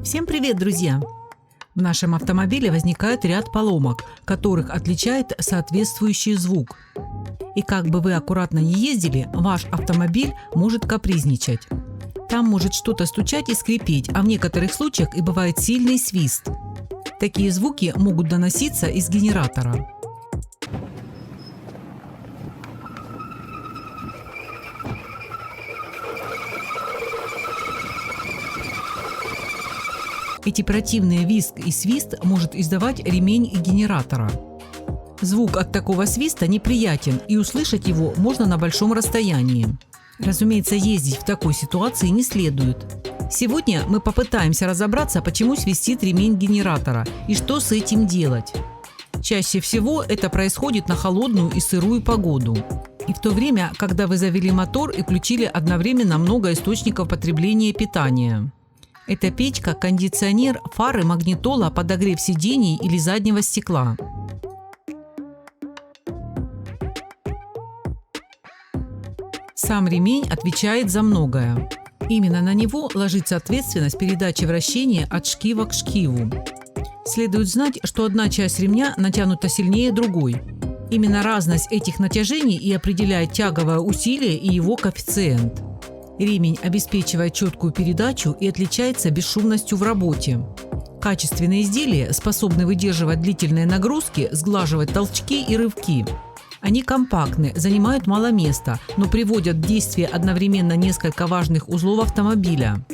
Всем привет, друзья! В нашем автомобиле возникает ряд поломок, которых отличает соответствующий звук. И как бы вы аккуратно ни ездили, ваш автомобиль может капризничать. Там может что-то стучать и скрипеть, а в некоторых случаях и бывает сильный свист. Такие звуки могут доноситься из генератора. Эти противные визг и свист может издавать ремень генератора. Звук от такого свиста неприятен, и услышать его можно на большом расстоянии. Разумеется, ездить в такой ситуации не следует. Сегодня мы попытаемся разобраться, почему свистит ремень генератора и что с этим делать. Чаще всего это происходит на холодную и сырую погоду. И в то время, когда вы завели мотор и включили одновременно много источников потребления питания. Это печка, кондиционер, фары, магнитола, подогрев сидений или заднего стекла. Сам ремень отвечает за многое. Именно на него ложится ответственность передачи вращения от шкива к шкиву. Следует знать, что одна часть ремня натянута сильнее другой. Именно разность этих натяжений и определяет тяговое усилие и его коэффициент. Ремень обеспечивает четкую передачу и отличается бесшумностью в работе. Качественные изделия способны выдерживать длительные нагрузки, сглаживать толчки и рывки. Они компактны, занимают мало места, но приводят в действие одновременно несколько важных узлов автомобиля.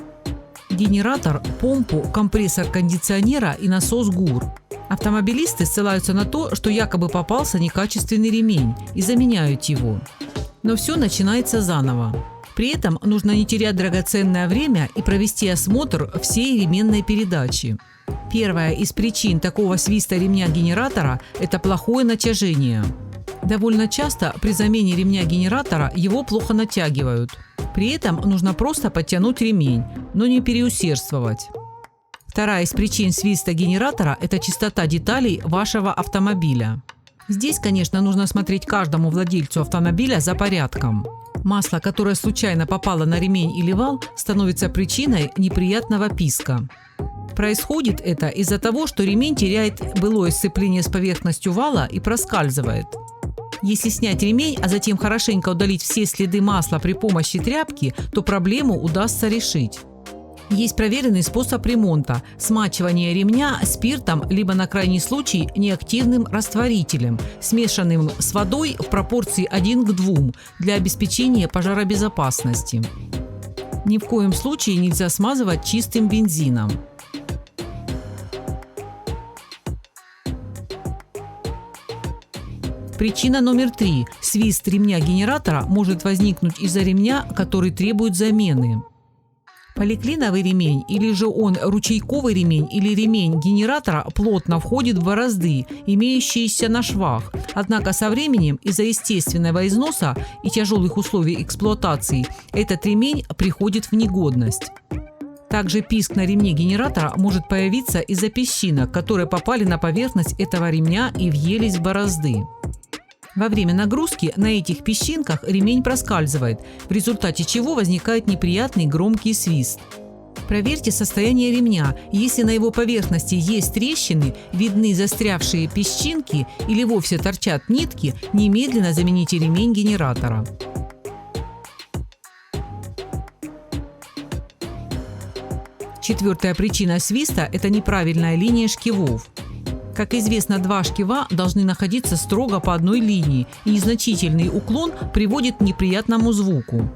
Генератор, помпу, компрессор кондиционера и насос ГУР. Автомобилисты ссылаются на то, что якобы попался некачественный ремень и заменяют его. Но все начинается заново. При этом нужно не терять драгоценное время и провести осмотр всей ременной передачи. Первая из причин такого свиста ремня генератора – это плохое натяжение. Довольно часто при замене ремня генератора его плохо натягивают. При этом нужно просто подтянуть ремень, но не переусердствовать. Вторая из причин свиста генератора – это чистота деталей вашего автомобиля. Здесь, конечно, нужно смотреть каждому владельцу автомобиля за порядком. Масло, которое случайно попало на ремень или вал, становится причиной неприятного писка. Происходит это из-за того, что ремень теряет былое сцепление с поверхностью вала и проскальзывает. Если снять ремень, а затем хорошенько удалить все следы масла при помощи тряпки, то проблему удастся решить. Есть проверенный способ ремонта – смачивание ремня спиртом либо на крайний случай неактивным растворителем, смешанным с водой в пропорции 1 к 2 для обеспечения пожаробезопасности. Ни в коем случае нельзя смазывать чистым бензином. Причина номер 3 – свист ремня генератора может возникнуть из-за ремня, который требует замены. Поликлиновый ремень или же он ручейковый ремень или ремень генератора плотно входит в борозды, имеющиеся на швах. Однако со временем из-за естественного износа и тяжелых условий эксплуатации этот ремень приходит в негодность. Также писк на ремне генератора может появиться из-за песчинок, которые попали на поверхность этого ремня и въелись в борозды. Во время нагрузки на этих песчинках ремень проскальзывает, в результате чего возникает неприятный громкий свист. Проверьте состояние ремня. Если на его поверхности есть трещины, видны застрявшие песчинки или вовсе торчат нитки, немедленно замените ремень генератора. Четвертая причина свиста – это неправильная линия шкивов. Как известно, два шкива должны находиться строго по одной линии, и незначительный уклон приводит к неприятному звуку.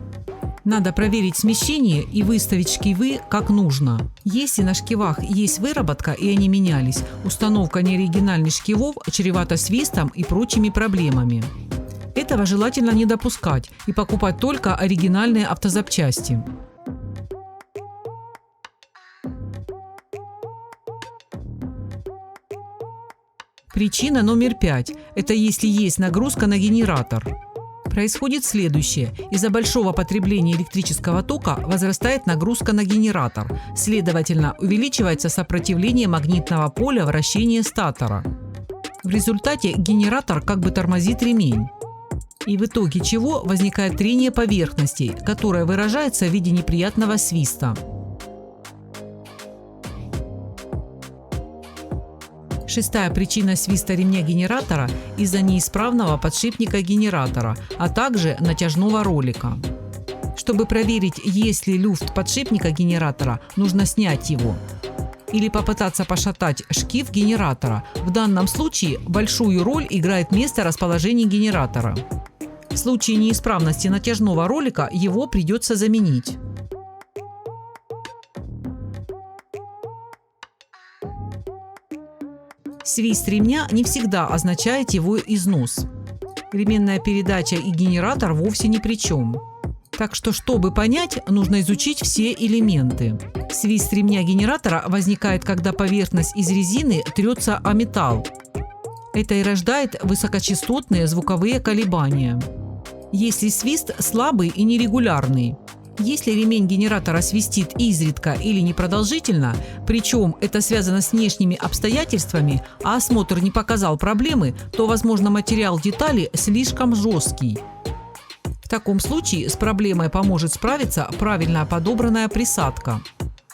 Надо проверить смещение и выставить шкивы как нужно. Если на шкивах есть выработка и они менялись, установка неоригинальных шкивов чревата свистом и прочими проблемами. Этого желательно не допускать и покупать только оригинальные автозапчасти. Причина номер 5 – это если есть нагрузка на генератор. Происходит следующее. Из-за большого потребления электрического тока возрастает нагрузка на генератор. Следовательно, увеличивается сопротивление магнитного поля вращения статора. В результате генератор как бы тормозит ремень. И в итоге чего возникает трение поверхностей, которое выражается в виде неприятного свиста. Шестая причина свиста ремня генератора из-за неисправного подшипника генератора, а также натяжного ролика. Чтобы проверить, есть ли люфт подшипника генератора, нужно снять его. Или попытаться пошатать шкив генератора. В данном случае большую роль играет место расположения генератора. В случае неисправности натяжного ролика его придется заменить. Свист ремня не всегда означает его износ. Ременная передача и генератор вовсе ни при чем. Так что, чтобы понять, нужно изучить все элементы. Свист ремня генератора возникает, когда поверхность из резины трется о металл. Это и рождает высокочастотные звуковые колебания. Если свист слабый и нерегулярный. Если ремень генератора свистит изредка или непродолжительно, причем это связано с внешними обстоятельствами, а осмотр не показал проблемы, то, возможно, материал детали слишком жесткий. В таком случае с проблемой поможет справиться правильно подобранная присадка.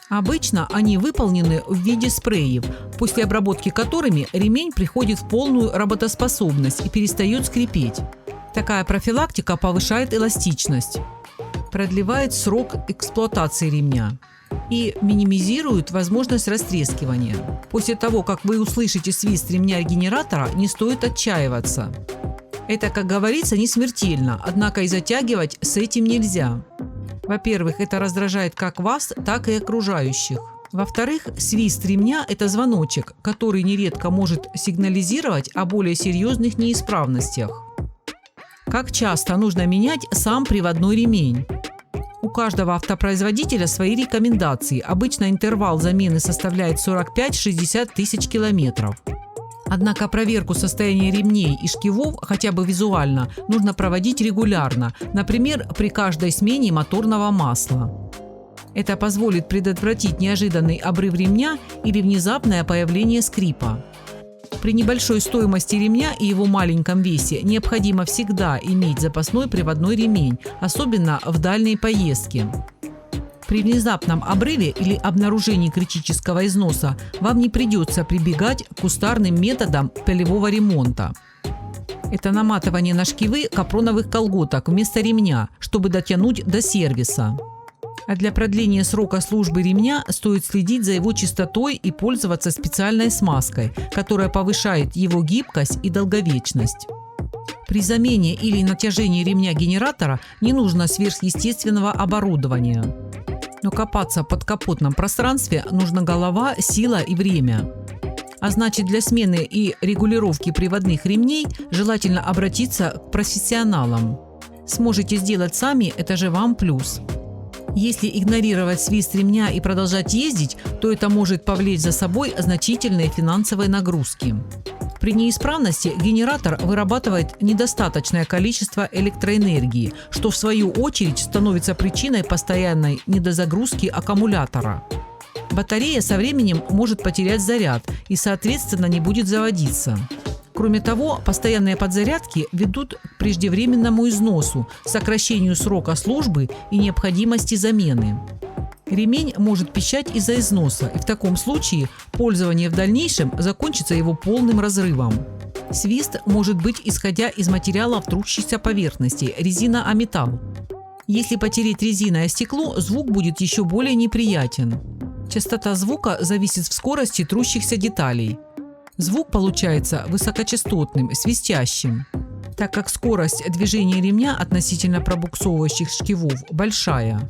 Обычно они выполнены в виде спреев, после обработки которыми ремень приходит в полную работоспособность и перестает скрипеть. Такая профилактика повышает эластичность, продлевает срок эксплуатации ремня и минимизирует возможность растрескивания. После того, как вы услышите свист ремня генератора, не стоит отчаиваться. Это, как говорится, не смертельно, однако и затягивать с этим нельзя. Во-первых, это раздражает как вас, так и окружающих. Во-вторых, свист ремня – это звоночек, который нередко может сигнализировать о более серьезных неисправностях. Как часто нужно менять сам приводной ремень? У каждого автопроизводителя свои рекомендации. Обычно интервал замены составляет 45-60 тысяч километров. Однако проверку состояния ремней и шкивов хотя бы визуально нужно проводить регулярно, например, при каждой смене моторного масла. Это позволит предотвратить неожиданный обрыв ремня или внезапное появление скрипа. При небольшой стоимости ремня и его маленьком весе необходимо всегда иметь запасной приводной ремень, особенно в дальней поездке. При внезапном обрыве или обнаружении критического износа вам не придется прибегать к кустарным методам полевого ремонта. Это наматывание на шкивы капроновых колготок вместо ремня, чтобы дотянуть до сервиса. А для продления срока службы ремня стоит следить за его чистотой и пользоваться специальной смазкой, которая повышает его гибкость и долговечность. При замене или натяжении ремня генератора не нужно сверхъестественного оборудования. Но копаться в подкапотном пространстве нужна голова, сила и время. А значит, для смены и регулировки приводных ремней желательно обратиться к профессионалам. Сможете сделать сами, это же вам плюс. Если игнорировать свист ремня и продолжать ездить, то это может повлечь за собой значительные финансовые нагрузки. При неисправности генератор вырабатывает недостаточное количество электроэнергии, что в свою очередь становится причиной постоянной недозагрузки аккумулятора. Батарея со временем может потерять заряд и, соответственно, не будет заводиться. Кроме того, постоянные подзарядки ведут к преждевременному износу, сокращению срока службы и необходимости замены. Ремень может пищать из-за износа, и в таком случае пользование в дальнейшем закончится его полным разрывом. Свист может быть исходя из материалов трущихся поверхностей, резина о металл. Если потереть резиной о стекло, звук будет еще более неприятен. Частота звука зависит от скорости трущихся деталей. Звук получается высокочастотным, свистящим, так как скорость движения ремня относительно пробуксовывающих шкивов большая.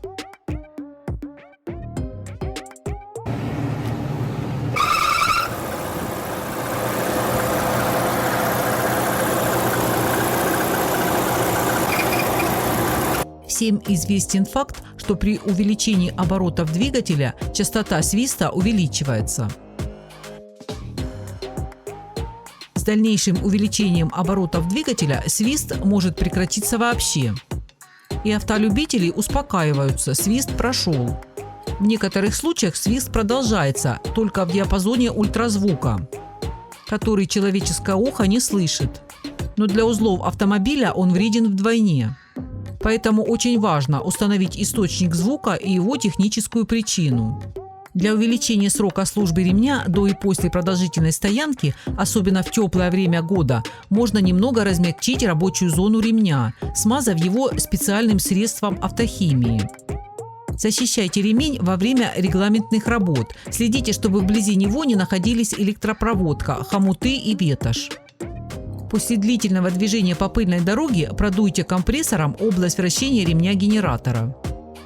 Всем известен факт, что при увеличении оборотов двигателя частота свиста увеличивается. С дальнейшим увеличением оборотов двигателя свист может прекратиться вообще. И автолюбители успокаиваются, свист прошел. В некоторых случаях свист продолжается только в диапазоне ультразвука, который человеческое ухо не слышит. Но для узлов автомобиля он вреден вдвойне. Поэтому очень важно установить источник звука и его техническую причину. Для увеличения срока службы ремня до и после продолжительной стоянки, особенно в теплое время года, можно немного размягчить рабочую зону ремня, смазав его специальным средством автохимии. Защищайте ремень во время регламентных работ. Следите, чтобы вблизи него не находились электропроводка, хомуты и ветошь. После длительного движения по пыльной дороге продуйте компрессором область вращения ремня генератора.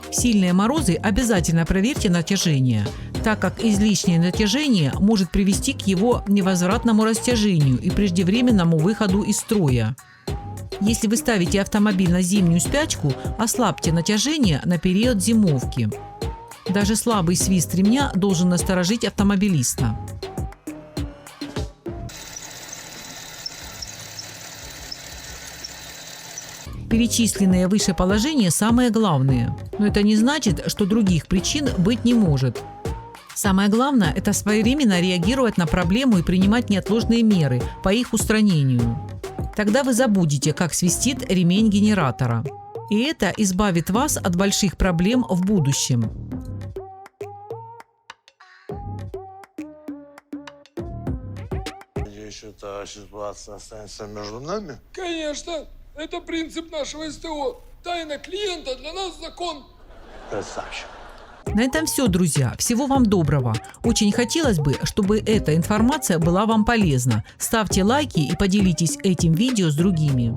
В сильные морозы обязательно проверьте натяжение, так как излишнее натяжение может привести к его невозвратному растяжению и преждевременному выходу из строя. Если вы ставите автомобиль на зимнюю спячку, ослабьте натяжение на период зимовки. Даже слабый свист ремня должен насторожить автомобилиста. Перечисленные выше положения самые главные, но это не значит, что других причин быть не может. Самое главное – это своевременно реагировать на проблему и принимать неотложные меры по их устранению. Тогда вы забудете, как свистит ремень генератора. И это избавит вас от больших проблем в будущем. Надеюсь, эта ситуация останется между нами? Конечно, это принцип нашего СТО. Тайна клиента для нас закон. Красавчик. На этом все, друзья. Всего вам доброго. Очень хотелось бы, чтобы эта информация была вам полезна. Ставьте лайки и поделитесь этим видео с другими.